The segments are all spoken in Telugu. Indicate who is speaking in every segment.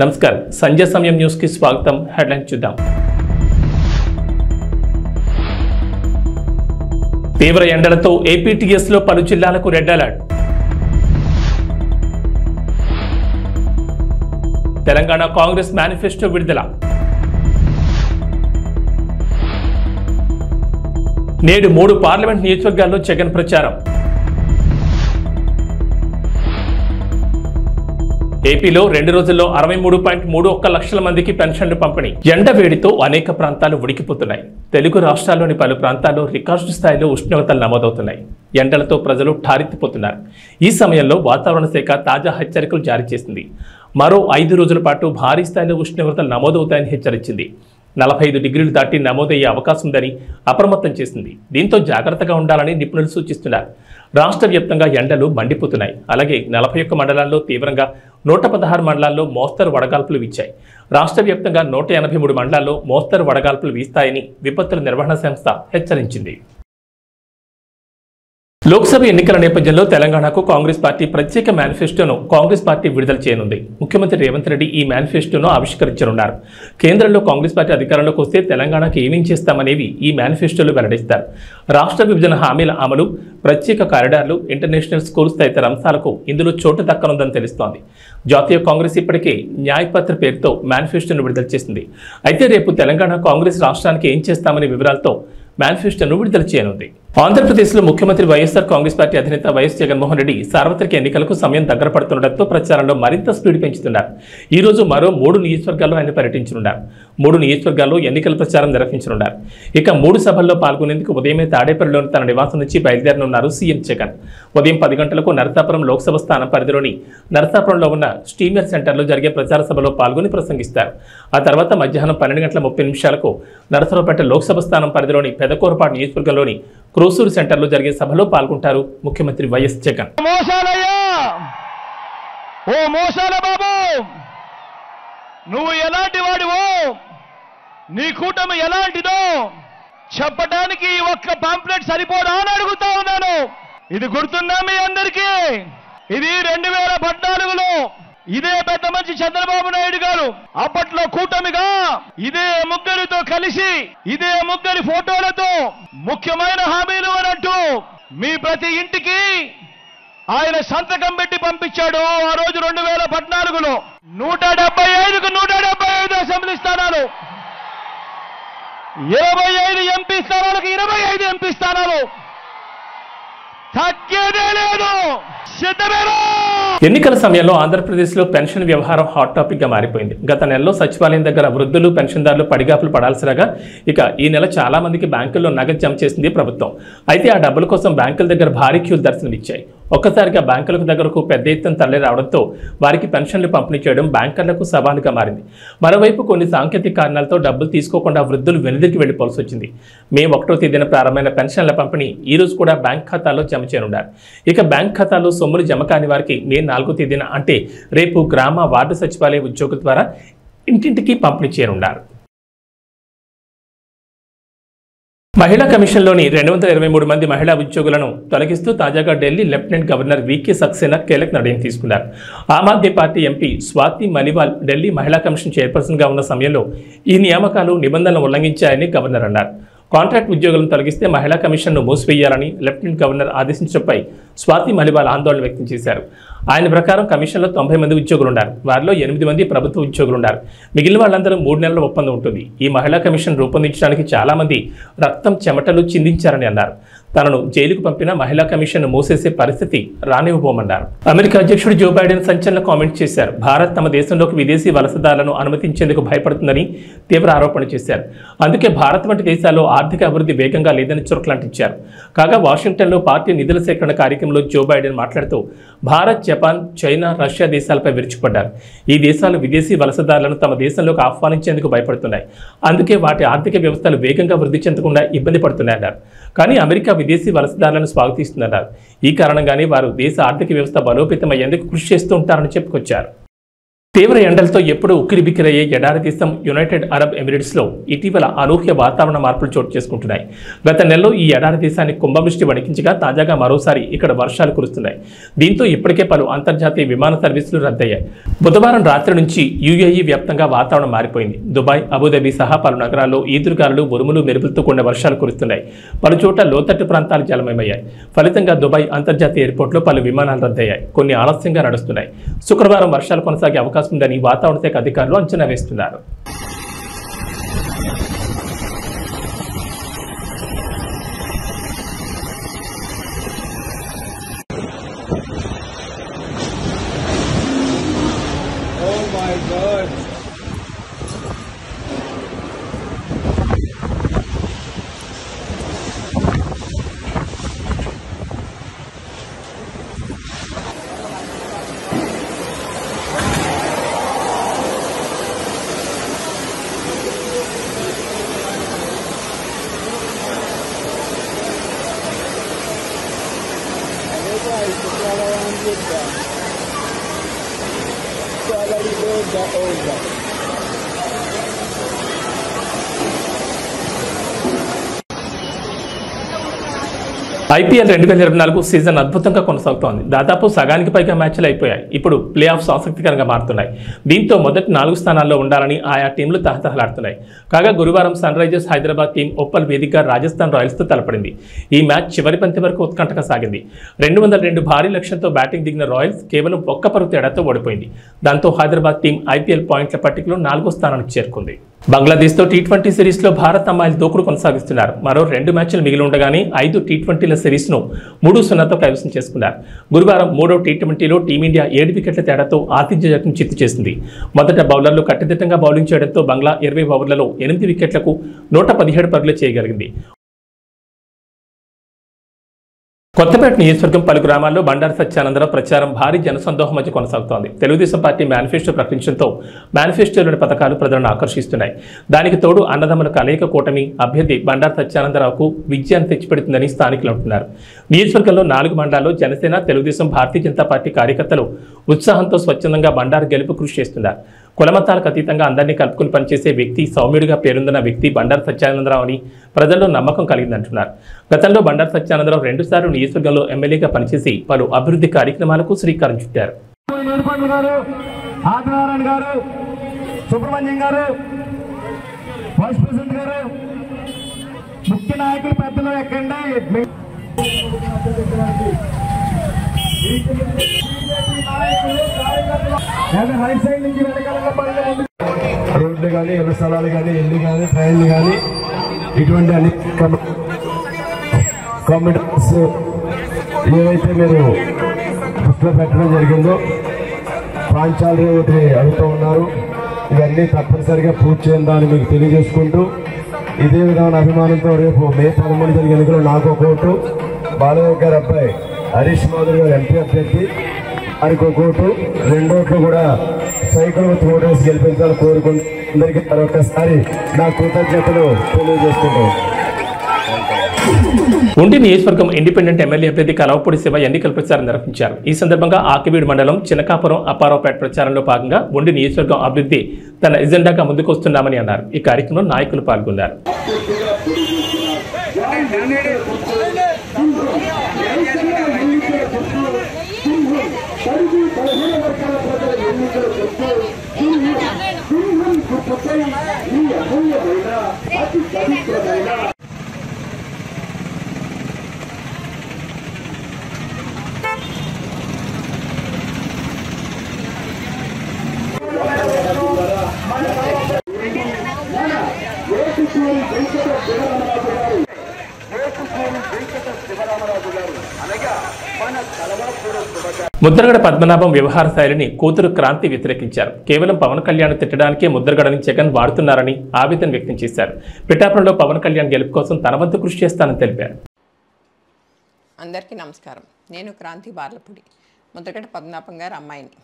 Speaker 1: నమస్కారం సంజయ్ సమయం న్యూస్ కి స్వాగతం. హెడ్లైన్ చూద్దాం. తీవ్ర ఎండలతో ఏపీటీఎస్ లో పలు జిల్లాలకు red alert. Telangana Congress manifesto విడుదల. నేడు 3 పార్లమెంట్ నియోజకవర్గాల్లో జగన్ ప్రచారం. ఏపీలో 2 రోజుల్లో 63.31 లక్షల మందికి పెన్షన్లు పంపిణీ. ఎండ వేడితో అనేక ప్రాంతాలు ఉడికిపోతున్నాయి. తెలుగు రాష్ట్రాల్లోని పలు ప్రాంతాల్లో రికార్డు స్థాయిలో ఉష్ణోగ్రతలు నమోదవుతున్నాయి. ఎండలతో ప్రజలు ఠారెత్తిపోతున్నారు. ఈ సమయంలో వాతావరణ శాఖ తాజా హెచ్చరికలు జారీ చేసింది. మరో 5 రోజుల పాటు భారీ స్థాయిలో ఉష్ణోగ్రతలు నమోదవుతాయని హెచ్చరించింది. 45 డిగ్రీలు దాటి నమోదయ్యే అవకాశం ఉందని అప్రమత్తం చేసింది. దీంతో జాగ్రత్తగా ఉండాలని నిపుణులు సూచిస్తున్నారు. రాష్ట్ర వ్యాప్తంగా ఎండలు మండిపోతున్నాయి. అలాగే 41 మండలాల్లో తీవ్రంగా, 116 మండలాల్లో మోస్తరు వడగాల్పులు వీచాయి. రాష్ట్ర వ్యాప్తంగా 183 మండలాల్లో మోస్తరు వడగాల్పులు వీస్తాయని విపత్తుల నిర్వహణ సంస్థ హెచ్చరించింది. లోక్సభ ఎన్నికల నేపథ్యంలో తెలంగాణకు కాంగ్రెస్ పార్టీ ప్రత్యేక మేనిఫెస్టోను కాంగ్రెస్ పార్టీ విడుదల చేయనుంది. ముఖ్యమంత్రి రేవంత్ రెడ్డి ఈ మేనిఫెస్టోను ఆవిష్కరించనున్నారు. కేంద్రంలో కాంగ్రెస్ పార్టీ అధికారంలోకి వస్తే తెలంగాణకు ఏమేం చేస్తామనేవి ఈ మేనిఫెస్టోలో వెల్లడిస్తారు. రాష్ట్ర విభజన హామీల అమలు, ప్రత్యేక కారిడార్లు, ఇంటర్నేషనల్ స్కూల్స్ తదితర అంశాలకు ఇందులో చోటు దక్కనుందని తెలుస్తోంది. జాతీయ కాంగ్రెస్ ఇప్పటికే న్యాయపత్ర పేరుతో మేనిఫెస్టోను విడుదల చేసింది. అయితే రేపు తెలంగాణ కాంగ్రెస్ రాష్ట్రానికి ఏం చేస్తామనే వివరాలతో మేనిఫెస్టోను విడుదల చేయనుంది. ఆంధ్రప్రదేశ్లో ముఖ్యమంత్రి వైఎస్ఆర్ కాంగ్రెస్ పార్టీ అధినేత వైఎస్ జగన్మోహన్ రెడ్డి సార్వత్రిక ఎన్నికలకు సమయం దగ్గర పడుతుండటంతో ప్రచారంలో మరింత స్పీడ్ పెంచుతున్నారు. ఈ రోజు మరో 3 నియోజకవర్గాల్లో ఆయన పర్యటించనున్నారు. 3 నియోజకవర్గాల్లో ఎన్నికల ప్రచారం నిర్వహించనున్నారు. ఇక 3 సభల్లో పాల్గొనేందుకు ఉదయమే తాడేపల్లిలోని తన నివాసం నుంచి బయలుదేరనున్నారు సీఎం జగన్. ఉదయం 10 గంటలకు నరసాపురం లోక్సభ స్థానం పరిధిలోని నరసాపురంలో ఉన్న స్టీమర్ సెంటర్లో జరిగే ప్రచార సభలో పాల్గొని ప్రసంగిస్తారు. ఆ తర్వాత మధ్యాహ్నం 12:30 నరసరావుపేట లోక్సభ స్థానం పరిధిలోని పెదకూరపాడు నియోజకవర్గంలోని క్రోసూరు సెంటర్లో జరిగే సభలో పాల్గొంటారు ముఖ్యమంత్రి వైఎస్ జగన్.
Speaker 2: ఓ మోసాల బాబు, నువ్వు ఎలాంటి వాడివో, నీ కూటమి ఎలాంటిదో చెప్పడానికి ఒక్క పాంప్లెట్ సరిపోదా అని అడుగుతా ఉన్నాను. ఇది గుర్తుందా మీ అందరికీ? ఇది 2014లో ఇదే పెద్ద మంచి చంద్రబాబు నాయుడు గారు అప్పట్లో కూటమిగా ఇదే ముగ్గురితో కలిసి, ఇదే ముగ్గురి ఫోటోలతో ముఖ్యమైన హామీలు అనంటూ మీ ప్రతి ఇంటికి ఆయన సంతకం పెట్టి పంపించాడు. ఆ రోజు 2014లో 175కు 175 అసెంబ్లీ స్థానాలు, 25 ఎంపీ స్థానాలకు 25 ఎంపీ స్థానాలు, తగ్గేదే లేదు. సిద్ధమేనా?
Speaker 1: ఎన్నికల సమయంలో ఆంధ్రప్రదేశ్లో పెన్షన్ వ్యవహారం హాట్ టాపిక్ గా మారిపోయింది. గత నెలలో సచివాలయం దగ్గర వృద్ధులు, పెన్షన్దారులు పడిగాపులు పడాల్సిరాగా ఇక ఈ నెల చాలా మందికి బ్యాంకుల్లో నగదు జమ చేసింది ప్రభుత్వం. అయితే ఆ డబ్బుల కోసం బ్యాంకుల దగ్గర భారీ క్యూలు దర్శనమిచ్చాయి. ఒక్కసారిగా బ్యాంకులకు దగ్గరకు పెద్ద ఎత్తున తరలి రావడంతో వారికి పెన్షన్లు పంపిణీ చేయడం బ్యాంకర్లకు సవాలుగా మారింది. మరోవైపు కొన్ని సాంకేతిక కారణాలతో డబ్బులు తీసుకోకుండా వృద్ధులు వెనుదిరికి వెళ్లిపోవాల్సి వచ్చింది. మే 1వ తేదీన ప్రారంభమైన పెన్షన్ల పంపిణీ ఈ రోజు కూడా బ్యాంక్ ఖాతాలో జమ చేయనున్నారు. ఇక బ్యాంక్ ఖాతాలో సొమ్ములు జమ కాని వారికి మే 4వ తేదీన అంటే రేపు గ్రామ వార్డు సచివాలయ ఉద్యోగుల ద్వారా ఇంటింటికి పంపిణీ చేయనున్నారు. మహిళా కమిషన్లోని 223 మంది మహిళా ఉద్యోగులను తొలగిస్తూ తాజాగా ఢిల్లీ లెఫ్టినెంట్ గవర్నర్ వీకే సక్సేనా కీలక నిర్ణయం తీసుకున్నారు. ఆమ్ ఆద్మీ పార్టీ ఎంపీ స్వాతి మలివాల్ ఢిల్లీ మహిళా కమిషన్ చైర్పర్సన్గా ఉన్న సమయంలో ఈ నియామకాలు నిబంధనలు ఉల్లంఘించాయని గవర్నర్ అన్నారు. కాంట్రాక్ట్ ఉద్యోగులను తొలగిస్తే మహిళా కమిషన్ను మూసివేయాలని లెఫ్టినెంట్ గవర్నర్ ఆదేశించడంపై స్వాతి మలివాల్ ఆందోళన వ్యక్తం చేశారు. ఆయన ప్రకారం కమిషన్లో 90 మంది ఉద్యోగులున్నారు. వారిలో 8 మంది ప్రభుత్వ ఉద్యోగులున్నారు. మిగిలిన వాళ్ళందరూ 3 నెలల ఒప్పందం ఉంటుంది. ఈ మహిళా కమిషన్ రూపొందించడానికి చాలా మంది రక్తం, చెమటలు చిందించారని అన్నారు. తనను జైలుకు పంపిన మహిళా కమిషన్ మూసేసే పరిస్థితి రానివ్వబోమన్నారు. అమెరికా అధ్యక్షుడు జో బైడెన్ సంచలన కామెంట్ చేశారు. భారత్ తమ దేశంలోకి విదేశీ వలసదారులను అనుమతించేందుకు భయపడుతుందని తీవ్ర ఆరోపణ చేశారు. అందుకే భారత్ వంటి దేశాల్లో ఆర్థిక అభివృద్ధి వేగంగా లేదని చురకలంటించారు. కాగా వాషింగ్టన్లో పార్టీ నిధుల సేకరణ కార్యక్రమంలో జో బైడెన్ మాట్లాడుతూ భారత్, జపాన్, చైనా, రష్యా దేశాలపై విరుచుకుపడ్డారు. ఈ దేశాలు విదేశీ వలసదారులను తమ దేశంలోకి ఆహ్వానించేందుకు భయపడుతున్నాయి. అందుకే వాటి ఆర్థిక వ్యవస్థలు వేగంగా వృద్ధి చెందకుండా ఇబ్బంది పడుతున్నాయన్నారు. కానీ అమెరికా విదేశీ వలసదారులను స్వాగతిస్తున్నారు. ఈ కారణంగానే వారు దేశ ఆర్థిక వ్యవస్థ బలోపేతమయ్యేందుకు కృషి చేస్తూ ఉంటారని చెప్పుకొచ్చారు. తీవ్ర ఎండలతో ఎప్పుడూ ఉక్కిరిబిక్కిరయ్యే ఎడారి దేశం యునైటెడ్ అరబ్ ఎమిరేట్స్లో ఇటీవల అనూహ్య వాతావరణ మార్పులు చోటు చేసుకుంటున్నాయి. గత నెలలో ఈ ఎడారి దేశాన్ని కుంభవృష్టి వణికించగా తాజాగా మరోసారి ఇక్కడ వర్షాలు కురుస్తున్నాయి. దీంతో ఇప్పటికే పలు అంతర్జాతీయ విమాన సర్వీసులు రద్దయ్యాయి. బుధవారం రాత్రి నుంచి యుఏఈ వ్యాప్తంగా వాతావరణం మారిపోయింది. దుబాయ్, అబుదాబి సహా పలు నగరాల్లో ఈదురుగాలులు, ఉరుములు, మెరుపులతో కూడిన వర్షాలు కురుస్తున్నాయి. పలు చోట్ల లోతట్టు ప్రాంతాలు జలమయమయ్యాయి. ఫలితంగా దుబాయ్ అంతర్జాతీయ ఎయిర్పోర్ట్లో పలు విమానాలు రద్దయ్యాయి. కొన్ని ఆలస్యంగా నడుస్తున్నాయి. శుక్రవారం వర్షాలు కొనసాగే అవకాశం ఉందని వాతావరణ శాఖ అధికారులు అంచనా వేస్తున్నారు. ఐపీఎల్ 2024 సీజన్ అద్భుతంగా కొనసాగుతోంది. దాదాపు సగానికి పైగా మ్యాచ్లు అయిపోయాయి. ఇప్పుడు ప్లే ఆఫ్స్ ఆసక్తికరంగా మారుతున్నాయి. దీంతో మొదటి 4 స్థానాల్లో ఉండాలని ఆయా టీంలు తహతహలాడుతున్నాయి. కాగా గురువారం sunrisers Hyderabad team Uppal వేదికగా రాజస్థాన్ రాయల్స్తో తలపడింది. ఈ మ్యాచ్ చివరి పంతి వరకు ఉత్కంఠగా సాగింది. 202 భారీ లక్ష్యంతో బ్యాటింగ్ దిగిన రాయల్స్ కేవలం ఒక్క పరుగు తేడాతో ఓడిపోయింది. దాంతో హైదరాబాద్ టీం ఐపీఎల్ పాయింట్ల పట్టికలో 4వ స్థానానికి చేరుకుంది. బంగ్లాదేశ్తో టీ20 సిరీస్లో భారత్ అమ్మాయిలు దూకుడు కొనసాగిస్తున్నారు. మరో 2 మ్యాచ్లు మిగిలి ఉండగానే 5 టీ20ల సిరీస్ను 3-0తో కైవసం చేసుకున్నారు. గురువారం 3వ టీ20లో టీమిండియా 7 వికెట్ల తేడాతో ఆతిథ్య జట్టును చిత్తు చేసింది. మొదట బౌలర్లు కట్టుదిట్టంగా బౌలింగ్ చేయడంతో బంగ్లా 20 ఓవర్లలో 8 వికెట్లకు 117 పరుగులు చేయగలిగింది. కొత్తపేట నియోజకవర్గం పలు గ్రామాల్లో బండారు సత్యానందరావు ప్రచారం భారీ జనసందోహం మధ్య కొనసాగుతోంది. తెలుగుదేశం పార్టీ మేనిఫెస్టో ప్రకటించడంతో మేనిఫెస్టోలోని పథకాలు ప్రజలను ఆకర్షిస్తున్నాయి. దానికి తోడు అన్నదమ్ముల కలయిక కూటమి అభ్యర్థి బండారు సత్యానందరావుకు విజయాన్ని తెచ్చిపెడుతుందని స్థానికులు అంటున్నారు. నియోజకవర్గంలో 4 మండలాల్లో జనసేన, తెలుగుదేశం, భారతీయ జనతా పార్టీ కార్యకర్తలు ఉత్సాహంతో స్వచ్ఛందంగా బండారు గెలుపు కృషి చేస్తున్నారు. కులమతాలకు అతీతంగా అందరినీ కలుపుకుని పనిచేసే వ్యక్తి, సౌమ్యుడిగా పేరొందిన వ్యక్తి బండారు సత్యానందరావు అని ప్రజల్లో నమ్మకం కలిగిందంటున్నారు. గతంలో బండారు సత్యానందరావు 2 సార్లు నియోజకవర్గంలో ఎమ్మెల్యేగా పనిచేసి పలు అభివృద్ధి కార్యక్రమాలకు శ్రీకారం చుట్టారు.
Speaker 3: రోడ్లు కానీ, ఇళ్ల స్థలాలు కానీ, ఇల్లు కానీ, ట్రైన్లు కానీ, ఇటువంటి అన్ని కామెంట్స్ ఏవైతే మీరు దృష్టిలో పెట్టడం జరిగిందో ప్రాంతాలు ఒకటి అడుగుతూ ఉన్నారు. ఇవన్నీ తప్పనిసరిగా పూర్తి చేద్దామని మీకు తెలియజేసుకుంటూ, ఇదే విధమైన అభిమానంతో రేపు మే 13 జరిగే ఎన్నికలు నాకు ఒక ఓటు, బాలయ్య గారి అబ్బాయి హరీష్ మాధురి గారు ఎంపీ అభ్యర్థి ఆయనకు ఒక ఓటు, 2 ఓట్లు కూడా సైకిల్ ఓటేసి గెలిపించాలని కోరుకుంటూ అందరికీ మరొకసారి నా కృతజ్ఞతలు తెలియజేసుకుంటాం.
Speaker 1: ఉండి నియోజకవర్గం ఇండిపెండెంట్ ఎమ్మెల్యే అభ్యర్థి కలవపూడి శివ ఎన్నికల ప్రచారం నిర్వహించారు. ఈ సందర్భంగా ఆకివీడు మండలం చినకాపురం అప్పారావుపేట ప్రచారంలో భాగంగా ఉండి నియోజకవర్గం అభివృద్ధి తన ఎజెండాగా ముందుకు వస్తున్నామని అన్నారు. ఈ కార్యక్రమంలో నాయకులు పాల్గొన్నారు. ముద్రగడ పద్మనాభం వ్యవహార శైలిని కూతురు క్రాంతి వ్యతిరేకించారు. కేవలం పవన్ కళ్యాణ్ తిట్టడానికే ముద్రగడని జగన్ వాడుతున్నారని ఆవేదన వ్యక్తం చేశారు. పిఠాపురంలో పవన్ కళ్యాణ్ గెలుపు కోసం తన వంతు కృషి చేస్తానని తెలిపారు.
Speaker 4: అందరికీ నమస్కారం. నేను క్రాంతి బార్లపూడి, ముద్రగడ పద్మనాభం గారి అమ్మాయిని.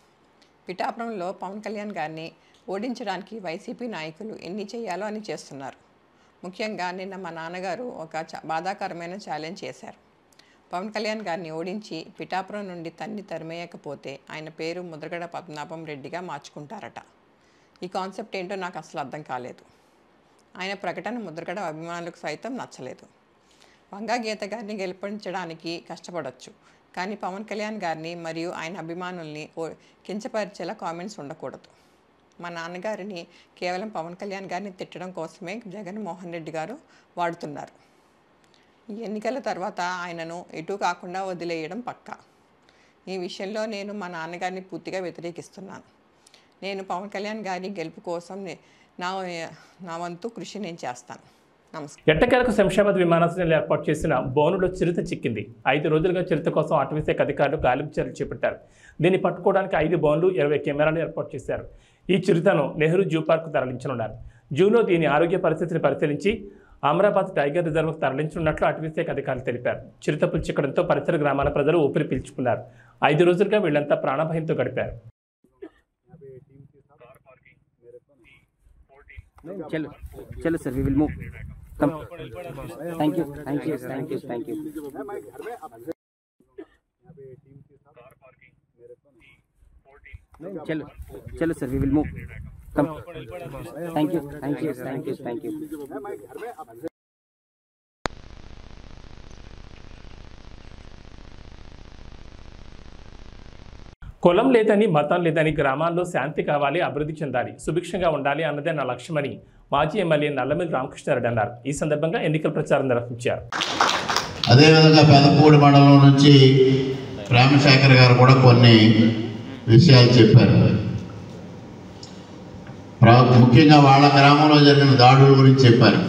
Speaker 4: పిఠాపురంలో పవన్ కళ్యాణ్ గారిని ఓడించడానికి వైసీపీ నాయకులు ఎన్ని చేయాలో అని చేస్తున్నారు. ముఖ్యంగా నిన్న మా నాన్నగారు ఒక బాధాకరమైన ఛాలెంజ్ చేశారు. పవన్ కళ్యాణ్ గారిని ఓడించి పిఠాపురం నుండి తరిమేయకపోతే ఆయన పేరు ముద్రగడ పద్మనాభం రెడ్డిగా మార్చుకుంటారట. ఈ కాన్సెప్ట్ ఏంటో నాకు అసలు అర్థం కాలేదు. ఆయన ప్రకటన ముద్రగడ అభిమానులకు సైతం నచ్చలేదు. వంగా గీత గారిని గెలిపించడానికి కష్టపడవచ్చు, కానీ పవన్ కళ్యాణ్ గారిని మరియు ఆయన అభిమానుల్ని కించపరిచేలా కామెంట్స్ ఉండకూడదు. మా నాన్నగారిని కేవలం పవన్ కళ్యాణ్ గారిని తిట్టడం కోసమే జగన్మోహన్ రెడ్డి గారు వాడుతున్నారు. ఈ ఎన్నికల తర్వాత ఆయనను ఎటూ కాకుండా వదిలేయడం పక్కా. ఈ విషయంలో నేను మా నాన్నగారిని పూర్తిగా వ్యతిరేకిస్తున్నాను. నేను పవన్ కళ్యాణ్ గారి గెలుపు కోసం నా వంతు కృషి నేను చేస్తాను. నమస్కారం.
Speaker 1: ఎట్టకేలకు శంషాబాద్ విమానాశ్రయంలో ఏర్పాటు చేసిన బోనులో చిరుత చిక్కింది. 5 రోజులుగా చిరుత కోసం అటవీశాఖ అధికారులు గాలింపు చర్యలు చేపట్టారు. దీన్ని పట్టుకోవడానికి 5 బోన్లు 20 కెమెరాలు ఏర్పాటు చేశారు. ఈ చిరుతను నెహ్రూ జూ పార్క్ తరలించనున్నారు. జూలో దీని ఆరోగ్య పరిస్థితిని పరిశీలించి అమరాబాద్ టైగర్ రిజర్వ్కు తరలించనున్నట్లు అటవీశాఖ అధికారులు తెలిపారు. చిరుతపులు చిక్కడంతో పరిసర గ్రామాల ప్రజలు ఊపిరి పీల్చుకున్నారు. 5 రోజులుగా వీళ్లంతా ప్రాణభయంతో గడిపారు.
Speaker 5: चलो चलो sir, we will move. Come. Thank you thank you thank you thank you. चलो चलो sir, we will move. Come. Thank you thank you thank you thank you.
Speaker 1: కులం లేదని మతం లేదని గ్రామాల్లో శాంతి కావాలి, అభివృద్ధి చెందాలి, సుభిక్షంగా ఉండాలి అన్నదే నా లక్ష్యమని మాజీ ఎమ్మెల్యే నల్లమిల్లి రామకృష్ణారెడ్డి అన్నారు. ఈ సందర్భంగా ఎన్నికల ప్రచారం నిర్వహించారు.
Speaker 6: అదేవిధంగా పెదపూడి మండలం నుంచి ప్రేమశేఖర్ గారు కూడా కొన్ని విషయాలు చెప్పారు. ముఖ్యంగా వాళ్ళ గ్రామంలో జరిగిన దాడుల గురించి చెప్పారు.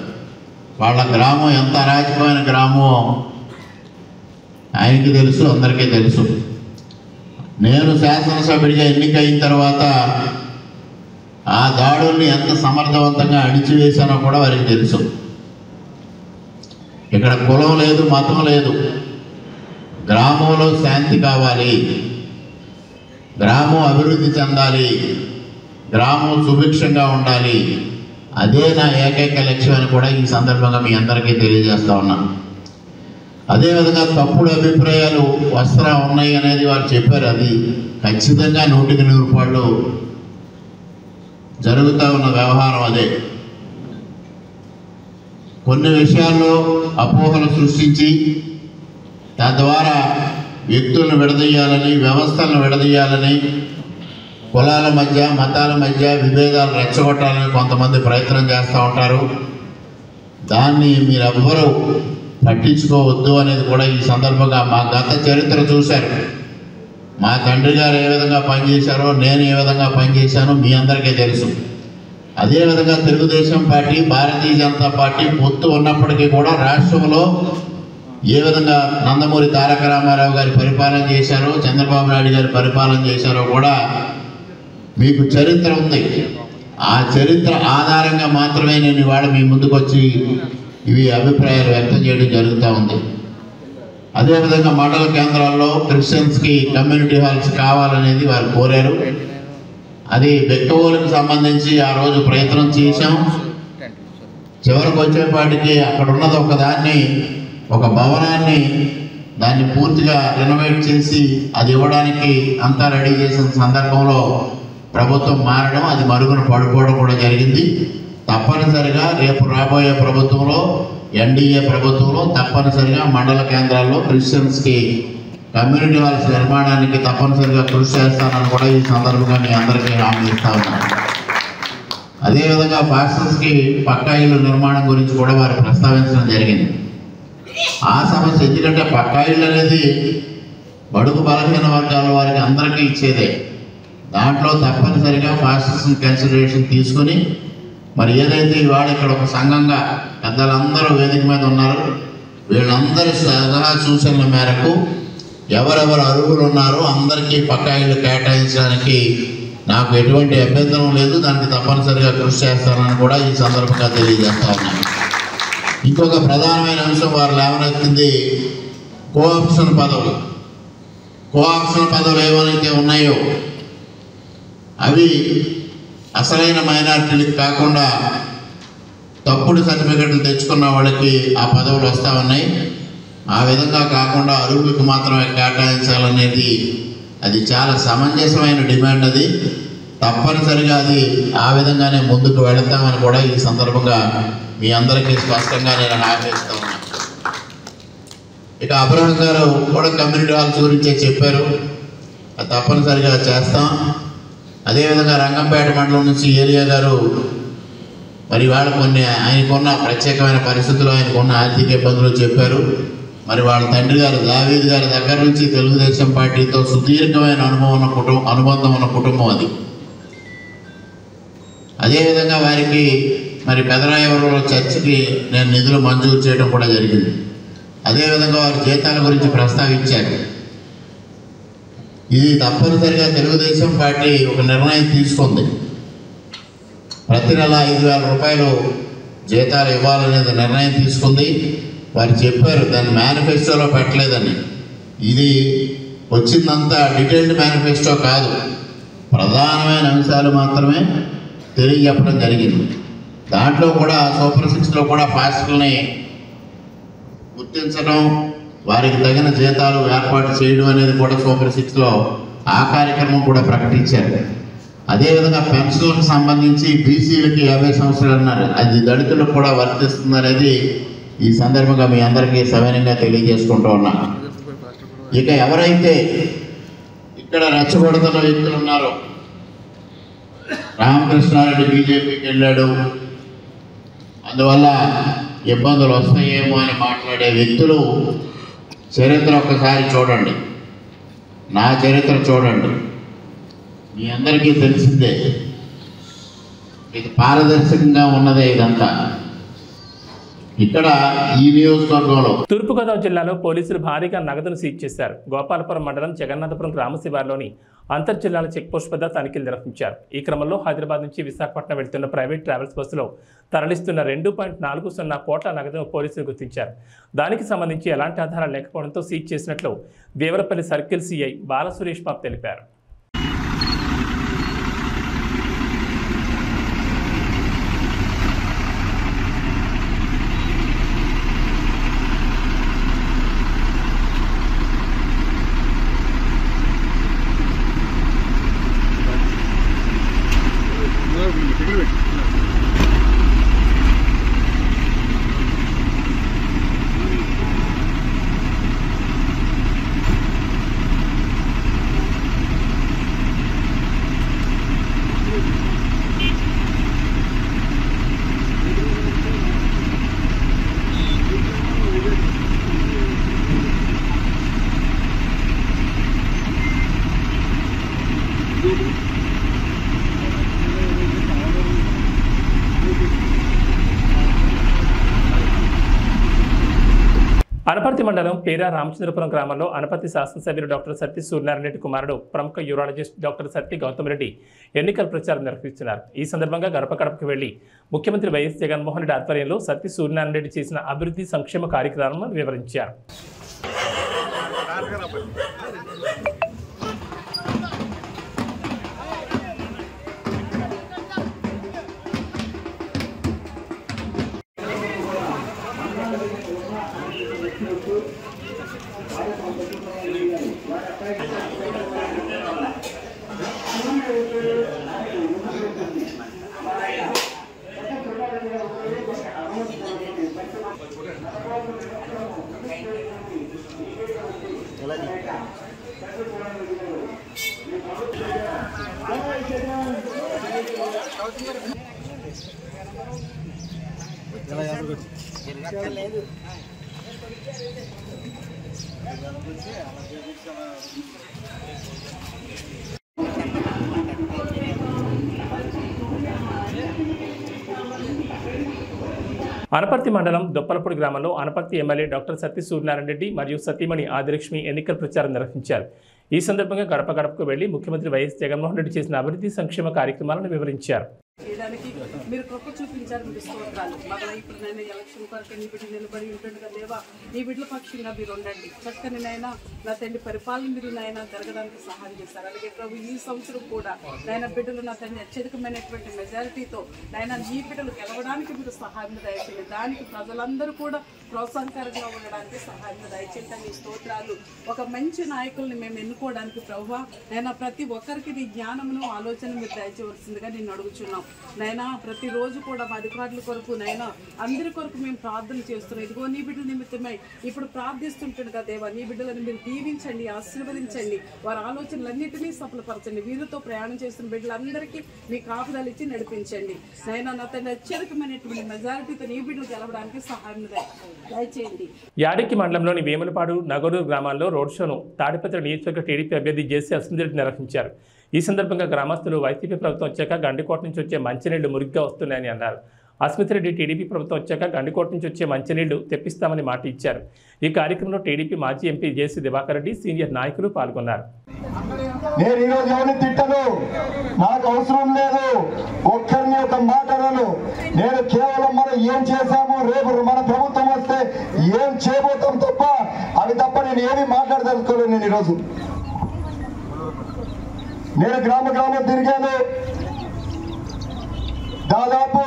Speaker 6: వాళ్ళ గ్రామం ఎంత అరాచకమైన గ్రామం ఆయనకి తెలుసు, అందరికీ తెలుసు. నేను శాసనసభ్యుడిగా ఎన్నికైన తర్వాత ఆ దాడుల్ని ఎంత సమర్థవంతంగా అణిచివేశానో కూడా వారికి తెలుసు. ఇక్కడ కులం లేదు, మతం లేదు. గ్రామంలో శాంతి కావాలి, గ్రామం అభివృద్ధి చెందాలి, గ్రామం సుభిక్షంగా ఉండాలి. అదే నా ఏకైక లక్ష్యం అని కూడా ఈ సందర్భంగా మీ అందరికీ తెలియజేస్తా ఉన్నాను. అదేవిధంగా తప్పుడు అభిప్రాయాలు వస్త్రా ఉన్నాయి అనేది వారు చెప్పారు. అది ఖచ్చితంగా 100% జరుగుతూ ఉన్న వ్యవహారం. అదే కొన్ని విషయాల్లో అపోహలు సృష్టించి తద్వారా వ్యక్తులను విడదీయాలని, వ్యవస్థలను విడదీయాలని, కులాల మధ్య మతాల మధ్య విభేదాలు రెచ్చగొట్టాలని కొంతమంది ప్రయత్నం చేస్తూ ఉంటారు. దాన్ని మీరెవ్వరూ పట్టించుకోవద్దు అనేది కూడా ఈ సందర్భంగా మా గత చరిత్ర చూశారు. మా తండ్రి గారు ఏ విధంగా పనిచేశారో, నేను ఏ విధంగా పనిచేశానో మీ అందరికీ తెలుసు. అదేవిధంగా తెలుగుదేశం పార్టీ, భారతీయ జనతా పార్టీ పొత్తు ఉన్నప్పటికీ కూడా రాష్ట్రంలో ఏ విధంగా నందమూరి తారక రామారావు గారి పరిపాలన చేశారో, చంద్రబాబు నాయుడు గారి పరిపాలన చేశారో కూడా మీకు చరిత్ర ఉంది. ఆ చరిత్ర ఆధారంగా మాత్రమే నేను ఇవాళ మీ ముందుకు వచ్చి ఇవి అభిప్రాయాలు వ్యక్తం చేయడం జరుగుతూ ఉంది. అదేవిధంగా మండల కేంద్రాల్లో క్రిస్టియన్స్కి కమ్యూనిటీ హాల్స్ కావాలనేది వారు కోరారు. అది బెక్కవోలుకు సంబంధించి ఆ రోజు ప్రయత్నం చేశాం. చివరికి వచ్చేపాటికి అక్కడ ఉన్నది ఒక భవనాన్ని దాన్ని పూర్తిగా రెనోవేట్ చేసి అది ఇవ్వడానికి అంతా రెడీ చేసిన సందర్భంలో ప్రభుత్వం మారడం, అది మరుగున పడిపోవడం కూడా జరిగింది. తప్పనిసరిగా రేపు రాబోయే ప్రభుత్వంలో, ఎన్డీఏ ప్రభుత్వంలో తప్పనిసరిగా మండల కేంద్రాల్లో క్రిస్టియన్స్కి కమ్యూనిటీ హాల్స్ నిర్మాణానికి తప్పనిసరిగా కృషి చేస్తానని కూడా ఈ సందర్భంగా మీ అందరికీ హామీ ఇస్తా ఉన్నాను. అదేవిధంగా పాస్టర్స్కి పక్కా ఇల్లు నిర్మాణం గురించి కూడా వారు ప్రస్తావించడం జరిగింది. ఆ సమస్య ఎందుకంటే పక్కా ఇల్లు అనేది బడుగు బలహీన వర్గాల వారికి అందరికీ ఇచ్చేదే. దాంట్లో తప్పనిసరిగా పాస్టర్స్ని కన్సిడరేషన్ తీసుకుని మరి ఏదైతే ఇవాళ ఇక్కడ ఒక సంఘంగా పెద్దలందరూ వేదిక మీద ఉన్నారు, వీళ్ళందరి సలహా సూచనల మేరకు ఎవరెవరు అర్హులు ఉన్నారో అందరికీ పక్కా ఇళ్ళు కేటాయించడానికి నాకు ఎటువంటి అభ్యంతరం లేదు. దానికి తప్పనిసరిగా కృషి చేస్తానని కూడా ఈ సందర్భంగా తెలియజేస్తా ఉన్నాను. ఇంకొక ప్రధానమైన అంశం వారు లేవనెత్తింది కోఆప్షన్ పదవులు. కోఆప్షన్ పదవులు ఏమైతే ఉన్నాయో అవి అసలైన మైనారిటీలకు కాకుండా తప్పుడు సర్టిఫికెట్లు తెచ్చుకున్న వాళ్ళకి ఆ పదవులు వస్తూ ఉన్నాయి. ఆ విధంగా కాకుండా అరువులకు మాత్రమే కేటాయించాలనేది అది చాలా సమంజసమైన డిమాండ్. అది తప్పనిసరిగా అది ఆ విధంగానే ముందుకు వెళతామని కూడా ఈ సందర్భంగా మీ అందరికీ స్పష్టంగా నేను హామీ ఇస్తా ఉన్నాను. ఇక అబ్రహం గారు కూడా కమ్యూనిటీ హాల్స్ గురించే చెప్పారు, అది తప్పనిసరిగా చేస్తాం. అదేవిధంగా రంగంపేట మండలం నుంచి ఏలియా గారు మరి వాళ్ళు కొన్ని ఆయనకున్న ప్రత్యేకమైన పరిస్థితులు, ఆయనకున్న ఆర్థిక ఇబ్బందులు చెప్పారు. మరి వాళ్ళ తండ్రి గారు దావీద్ గారి దగ్గర నుంచి తెలుగుదేశం పార్టీతో సుదీర్ఘమైన అనుబంధం ఉన్న కుటుంబం అది. అదేవిధంగా వారికి మరి పెదరాయవరంలో చర్చికి నేను నిధులు మంజూరు చేయడం కూడా జరిగింది. అదేవిధంగా వారి జీతాల గురించి ప్రస్తావించారు. ఇది తప్పనిసరిగా తెలుగుదేశం పార్టీ ఒక నిర్ణయం తీసుకుంది. ప్రతి నెల 5,000 రూపాయలు జీతాలు ఇవ్వాలనేది నిర్ణయం తీసుకుంది. వారు చెప్పారు దాన్ని మేనిఫెస్టోలో పెట్టలేదని. ఇది వచ్చిందంతా డీటెయిల్డ్ మేనిఫెస్టో కాదు, ప్రధానమైన అంశాలు మాత్రమే తెలియజెప్పడం జరిగింది. దాంట్లో కూడా సూపర్ 6లో కూడా పాస్టర్ని గుర్తించడం, వారికి తగిన జీతాలు ఏర్పాటు చేయడం అనేది కూడా సూపర్ 6లో ఆ కార్యక్రమం కూడా ప్రకటించారు. అదేవిధంగా పెన్షన్లకు సంబంధించి బీసీలకి 50 సంవత్సరాలు అన్నారు, అది దళితులకు కూడా వర్తిస్తుంది అనేది ఈ సందర్భంగా మీ అందరికీ సవినయంగా తెలియజేసుకుంటూ ఉన్నాను. ఇక ఎవరైతే ఇక్కడ రెచ్చగొడుతున్న వ్యక్తులు ఉన్నారో, రామకృష్ణారెడ్డి బీజేపీకి వెళ్ళాడు, అందువల్ల ఇబ్బందులు వస్తాయేమో అని మాట్లాడే వ్యక్తులు చరిత్ర ఒక్కసారి చూడండి, నా చరిత్ర చూడండి, మీ అందరికీ తెలిసిందే. ఇది పారదర్శకంగా ఉన్నదే ఇదంతా. ఇక్కడ ఈ నియోజకవర్గంలో
Speaker 1: తూర్పుగోదావరి జిల్లాలో పోలీసులు భారీగా నగదును సీజ్ చేశారు. గోపాలపురం మండలం జగన్నాథపురం గ్రామ శివారులోని అంతర్జిల్లాల చెక్పోస్ట్ వద్ద తనిఖీలు నిర్వహించారు. ఈ క్రమంలో హైదరాబాద్ నుంచి విశాఖపట్నం వెళ్తున్న ప్రైవేట్ ట్రావెల్స్ బస్సులో తరలిస్తున్న 2.40 కోట్ల నగదును పోలీసులు గుర్తించారు. దానికి సంబంధించి ఎలాంటి ఆధారాలు లేకపోవడంతో సీజ్ చేసినట్లు దేవరపల్లి సర్కిల్ సిఐ బాలసురేష్ బాబు తెలిపారు. అనపర్తి మండలం పేరా రామచంద్రపురం గ్రామంలో అనపర్తి శాసనసభ్యులు డాక్టర్ సత్తి సూర్యనారాయణ కుమారుడు ప్రముఖ యూరాలజిస్ట్ డాక్టర్ సత్తి గౌతమ్ రెడ్డి ఎన్నికల ప్రచారం నిర్వహిస్తున్నారు. ఈ సందర్భంగా గడప గడపకు వెళ్లి ముఖ్యమంత్రి వైఎస్ జగన్మోహన్ రెడ్డి ఆధ్వర్యంలో సత్తి సూర్యనారాయణ రెడ్డి చేసిన అభివృద్ధి సంక్షేమ కార్యక్రమాలను వివరించారు. అనపర్తి మండలం దొప్పలపూడి గ్రామంలో అనపర్తి ఎమ్మెల్యే డాక్టర్ సత్తి సూర్యనారాయణ రెడ్డి మరియు సతీమణి ఆదిలక్ష్మి ఎన్నికల ప్రచారం నిర్వహించారు. ఈ సందర్భంగా గడప గడపకు వెళ్లి ముఖ్యమంత్రి వైఎస్ జగన్మోహన్ రెడ్డి చేసిన అభివృద్ధి సంక్షేమ కార్యక్రమాలను వివరించారు.
Speaker 7: చేయడానికి మీరు కృప చూపించారు. మీకు స్తోత్రాలు. మళ్ళీ ఇప్పుడు నేను ఎలక్షన్ కొరకు నీ బిడ్డలు నిలబడి ఉంటుండగా దేవా నీ బిడ్డల పక్షంగా మీరు ఉండండి. చక్కని నాయన నా తండ్రి పరిపాలన మీరు నాయన జరగడానికి సహాయం చేస్తారు. అలాగే ప్రభు ఈ సంవత్సరం కూడా నాయన బిడ్డలు నా తండ్రి అత్యధికమైనటువంటి మెజారిటీతో నాయన నీ బిడ్డలు గెలవడానికి మీరు సహాయం దయచేయండి. దానికి ప్రజలందరూ కూడా ప్రోత్సాహకరంగా ఉండడానికి సహాయం దయచేయండి. నీ స్తోత్రాలు. ఒక మంచి నాయకుల్ని మేము ఎన్నుకోవడానికి ప్రభువా నైనా ప్రతి ఒక్కరికి నీ జ్ఞానమును ఆలోచన మీరు దయచేయవలసిందిగా నేను అడుగుచున్నాం. నైనా ప్రతిరోజు కూడా మా అధికారుల కొరకు నైనా అందరి కొరకు మేము ప్రార్థన చేస్తున్నాం. ఇదిగో నీ బిడ్డల నిమిత్తమై ఇప్పుడు ప్రార్థిస్తుంటుండగా దేవా నీ బిడ్డలను మీరు దీవించండి, ఆశీర్వదించండి, వారి ఆలోచనలన్నింటినీ సఫలపరచండి. వీరితో ప్రయాణం చేస్తున్న బిడ్డలందరికీ మీ కాపుదలు ఇచ్చి నడిపించండి. నైనా నా తండ్రి అత్యధికమైనటువంటి మెజారిటీతో నీ బిడ్డలు గెలవడానికి సహాయం దయచేయండి.
Speaker 1: యాడికి మండలంలోని వేములపాడు, నగరూరు గ్రామాల్లో రోడ్ షోను తాడిపత్రి నియోజకవర్గ టీడీపీ అభ్యర్థి జేసీ అసెంబ్లీ నిర్వహించారు. ఈ సందర్భంగా గ్రామస్తులు వైసీపీ ప్రభుత్వం వచ్చాక గండికోట నుంచి వచ్చే మంచినీళ్లు మురిగ్గా వస్తున్నాయని అన్నారు. అస్మిత్ రెడ్డి టీడీపీ ప్రభుత్వం వచ్చాక గండికోట నుంచి వచ్చే మంచినీళ్లు తెప్పిస్తామని మాట ఇచ్చారు. ఈ కార్యక్రమంలో టీడీపీ మాజీ ఎంపీ జేసీ దివాకర్ రెడ్డి, సీనియర్ నాయకులు పాల్గొన్నారు.
Speaker 3: నేను ఈరోజు ఎవరిని తిట్టను, నాకు అవసరం లేదు, ఒక్కరిని ఒక మాట అనను. నేను కేవలం మనం ఏం చేశాము, రేపు మన ప్రభుత్వం వస్తే ఏం చేయబోతాం తప్ప అవి తప్ప నేను ఏమీ మాట్లాడదలుచుకోలేదు. నేను ఈరోజు నేను గ్రామం తిరిగాను. దాదాపు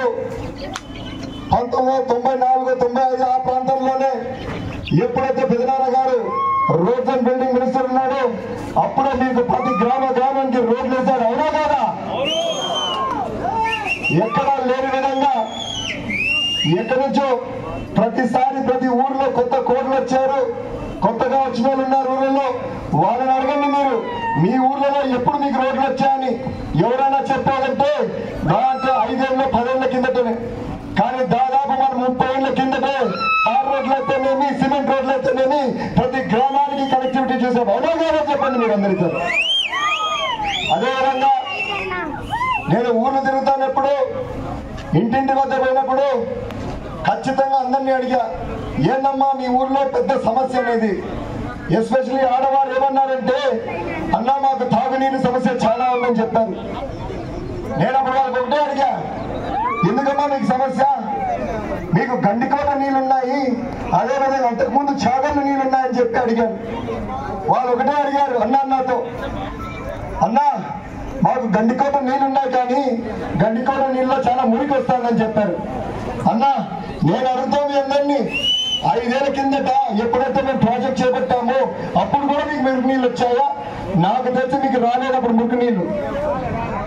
Speaker 3: 1994, 95 ఆ ప్రాంతంలోనే ఎప్పుడైతే పెదనాన్న గారు రోడ్స్ అండ్ బిల్డింగ్ మినిస్టర్ ఉన్నాడు అప్పుడే మీకు ప్రతి గ్రామానికి రోడ్లు వేశారు. అవునా కాదా? ఎక్కడా లేని విధంగా ఎక్కడి నుంచో ప్రతిసారి ప్రతి ఊర్లో కొత్త కోడ్లు వచ్చారు. కొత్తగా వచ్చిన వాళ్ళు ఉన్నారు ఊళ్ళలో. వాళ్ళని అడగండి, మీరు మీ ఊర్లలో ఎప్పుడు మీకు రోడ్లు వచ్చాయని ఎవరైనా చెప్పాలంటే దాంట్లో 5 ఏళ్ళ 10 ఏళ్ల కిందటనే. కానీ దాదాపు మనం 30 ఏళ్ల కిందటే తార్ రోడ్లు అయితేనేమి, సిమెంట్ రోడ్లు అయితేనేమి ప్రతి గ్రామానికి కనెక్టివిటీ చేసాం. అవునా కాదా చెప్పండి మీరు అందరితో. అదేవిధంగా నేను ఊర్లు తిరుగుతానప్పుడు, ఇంటింటి వద్ద పోయినప్పుడు ఖచ్చితంగా అందరినీ అడిగా, ఏందమ్మా మీ ఊర్లో పెద్ద సమస్య అనేది. ఎస్పెషల్లీ ఆడవారు ఏమన్నారంటే, అన్నా మాకు తాగునీరు సమస్య చాలా ఉందని చెప్పారు. నేను అప్పుడు వాళ్ళకి ఒకటే అడిగా, ఎందుకమ్మా మీకు సమస్య? మీకు గండికోట నీళ్ళున్నాయి, అదేవిధంగా అంతకుముందు చాగర్లు నీళ్ళున్నాయని చెప్పి అడిగాను. వాళ్ళు ఒకటే అడిగారు నాతో, అన్నా మాకు గండికోట నీళ్ళున్నాయి కానీ గండికోట నీళ్ళలో చాలా మురికి వస్తుందని చెప్పారు. అన్నా నేను అడుగుతాం మీ అందరినీ, 5 ఏళ్ల కిందట ఎప్పుడైతే మేము ప్రాజెక్ట్ చేపట్టామో అప్పుడు కూడా మీకు మురికి నీళ్ళు వచ్చాయా? నాకు తెలిసి మీకు రాలేనప్పుడు మురికి నీళ్ళు.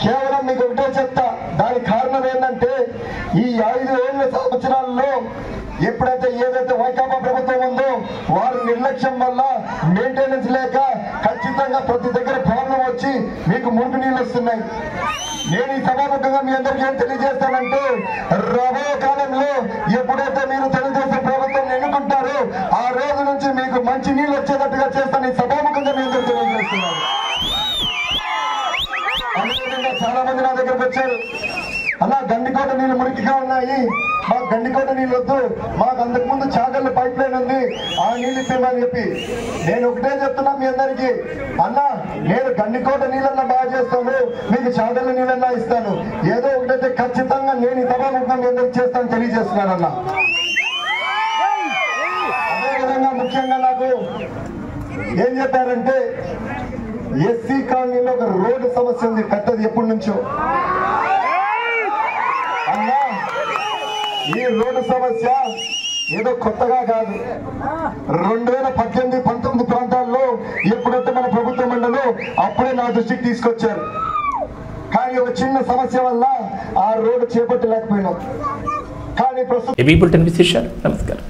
Speaker 3: కేవలం మీకు ఒకటే చెప్తా, దానికి కారణం ఏంటంటే ఈ 5 ఏళ్ల సంవత్సరాల్లో ఎప్పుడైతే ఏదైతే వైకాపా ప్రభుత్వం ఉందో వారి నిర్లక్ష్యం వల్ల మెయింటెనెన్స్ లేక ఖచ్చితంగా ప్రతి దగ్గర ప్రాబ్లం వచ్చి మీకు మురికి నీళ్ళు వస్తున్నాయి. నేను ఈ సభాముఖంగా మీ అందరికీ ఏం తెలియజేస్తానంటే, రాబోయే కాలంలో ఎప్పుడైతే మీరు తెలుగుదేశం ప్రభుత్వం ఎన్నుకుంటారో ఆ రోజు నుంచి మీకు మంచి నీళ్ళు వచ్చేటట్టుగా చేస్తాను ఈ సభాముఖంగా మీ అందరూ తెలియజేస్తున్నారు. అదేవిధంగా చాలా మంది నా దగ్గరకు వచ్చారు, అలా గండికోట నీళ్ళు మురికిగా ఉన్నాయి, మాకు గండికోట నీళ్ళు వద్దు, మాకు అంతకుముందు చాగర్ల పైప్ లైన్ ఉంది, ఆ నీళ్ళు ఇప్పమని చెప్పి. నేను ఒకటే చెప్తున్నా మీ అందరికీ, అన్నా నేను గండికోట నీళ్ళన్నా బాగా చేస్తాను, మీకు చాగర్ల నీళ్ళన్నా ఇస్తాను, ఏదో ఒకటైతే ఖచ్చితంగా నేను ఈ సభాముఖంగా మీ అందరికి చేస్తాను తెలియజేస్తున్నానన్నా. అదేవిధంగా ముఖ్యంగా నాకు ఏం చెప్పారంటే, ఎస్సీ కాలనీలో ఒక రోడ్డు సమస్య ఉంది పెద్దది ఎప్పటి నుంచో. అన్నా ఈ రోడ్డు సమస్య ఏదో కొత్తగా కాదు, 2018, 19 ప్రాంతాల్లో ఎప్పుడైతే మన ప్రభుత్వం ఉండదో అప్పుడే నా దృష్టికి తీసుకొచ్చారు. కానీ ఒక చిన్న సమస్య వల్ల ఆ రోడ్డు చేపట్టలేకపోయినాం. కానీ ప్రస్తుతం
Speaker 1: నమస్కారం.